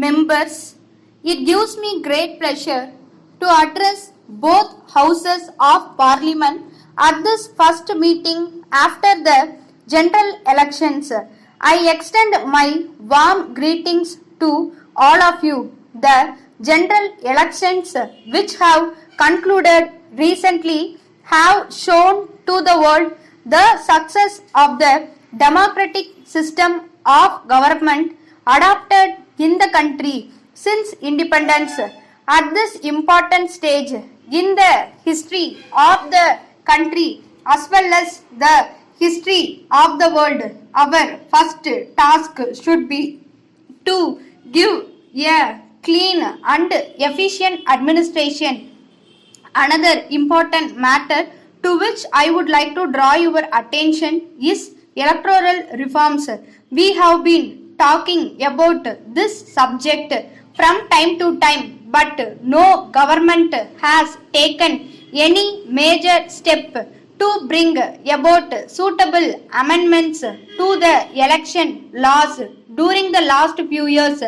members, it gives me great pleasure to address both houses of parliament at this first meeting after the general elections. I extend my warm greetings to all of you. The general elections which have concluded recently have shown to the world the success of the democratic system of government adopted in the country since independence. At this important stage in the history of the country as well as the history of the world, our first task should be to give a clean and efficient administration. Another important matter to which I would like to draw your attention is electoral reforms. We have been talking about this subject from time to time, but no government has taken any major step to bring about suitable amendments to the election laws during the last few years.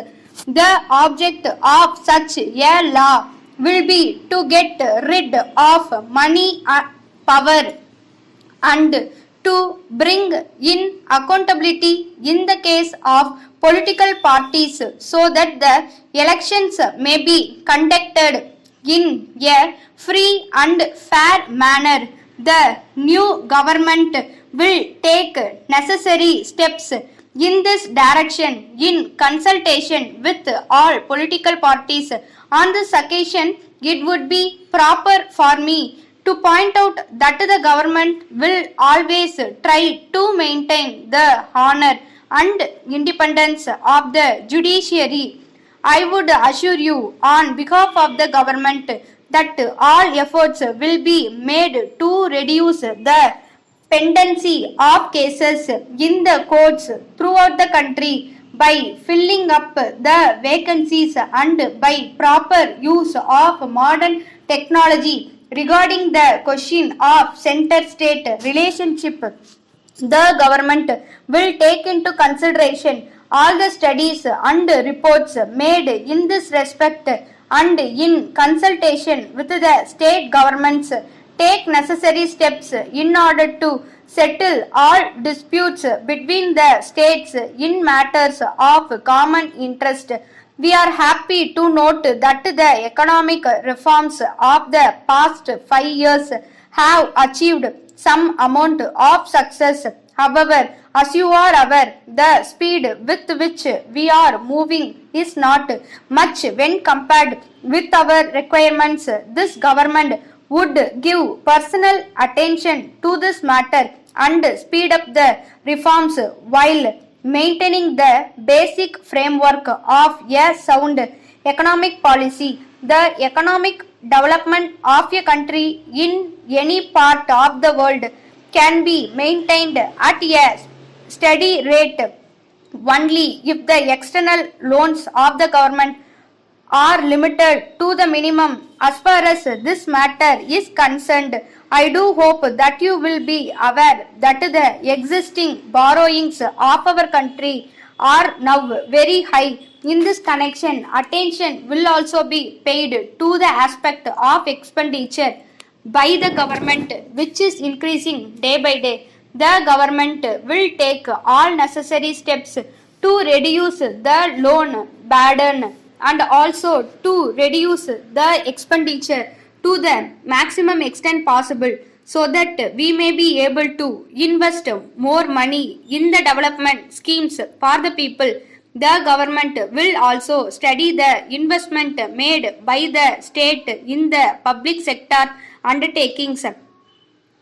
The object of such a law will be to get rid of money power and to bring in accountability in the case of political parties so that the elections may be conducted in a free and fair manner. The new government will take necessary steps in this direction in consultation with all political parties. On this occasion, it would be proper for me to point out that the government will always try to maintain the honor and independence of the judiciary. I would assure you on behalf of the government that all efforts will be made to reduce the pendency of cases in the courts throughout the country by filling up the vacancies and by proper use of modern technology. Regarding the question of center-state relationship, the government will take into consideration all the studies and reports made in this respect and in consultation with the state governments take necessary steps in order to settle all disputes between the states in matters of common interest. We are happy to note that the economic reforms of the past 5 years have achieved some amount of success. However, as you are aware, the speed with which we are moving is not much when compared with our requirements. This government would give personal attention to this matter and speed up the reforms while maintaining the basic framework of a sound economic policy. The economic development of a country in any part of the world can be maintained at a steady rate only if the external loans of the government are limited to the minimum. As far as this matter is concerned, I do hope that you will be aware that the existing borrowings of our country are now very high. In this connection, attention will also be paid to the aspect of expenditure by the government, which is increasing day by day. The government will take all necessary steps to reduce the loan burden and also to reduce the expenditure to the maximum extent possible so that we may be able to invest more money in the development schemes for the people. The government will also study the investment made by the state in the public sector undertakings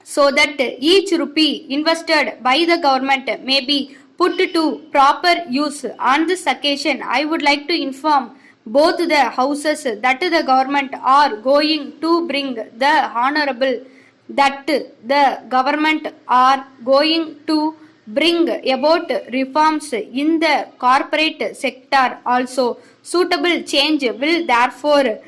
so that each rupee invested by the government may be put to proper use. On this occasion, I would like to inform both the houses that the government are going to bring the honorable that the government are going to bring about reforms in the corporate sector also. Suitable change will therefore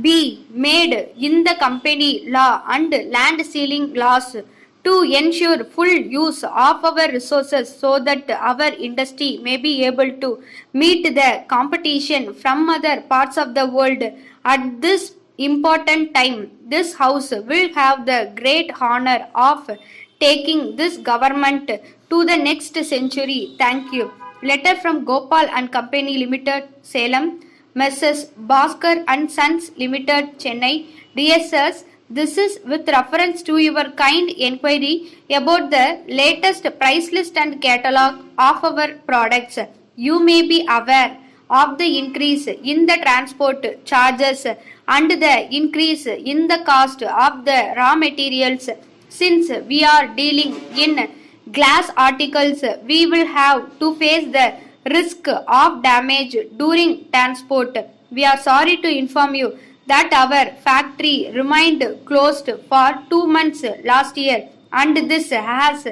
be made in the company law and land ceiling laws to ensure full use of our resources so that our industry may be able to meet the competition from other parts of the world. At this important time, this house will have the great honor of taking this government to the next century. Thank you. Letter from Gopal and Company Limited, Salem. Messrs. Bhaskar and Sons Limited, Chennai. Dear sirs, this is with reference to your kind inquiry about the latest price list and catalog of our products. You may be aware of the increase in the transport charges and the increase in the cost of the raw materials. Since we are dealing in glass articles, we will have to face the risk of damage during transport. We are sorry to inform you that our factory remained closed for 2 months last year, and this has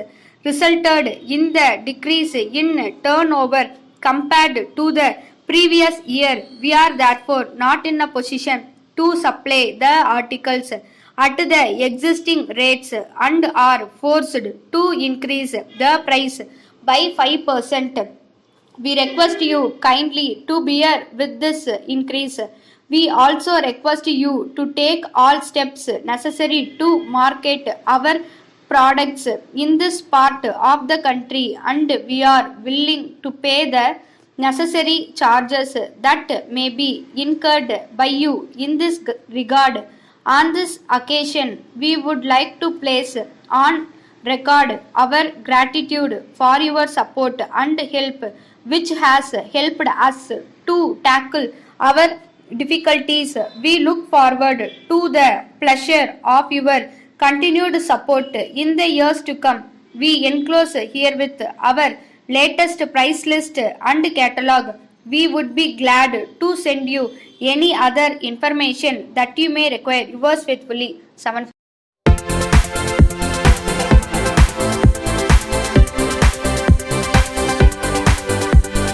resulted in the decrease in turnover compared to the previous year. We are therefore not in a position to supply the articles at the existing rates and are forced to increase the price by 5%. We request you kindly to bear with this increase. We also request you to take all steps necessary to market our products in this part of the country, and we are willing to pay the necessary charges that may be incurred by you in this regard. On this occasion, we would like to place on record our gratitude for your support and help, which has helped us to tackle our difficulties. We look forward to the pleasure of your continued support in the years to come. We enclose herewith our latest price list and catalog. We would be glad to send you any other information that you may require. Yours faithfully, 7.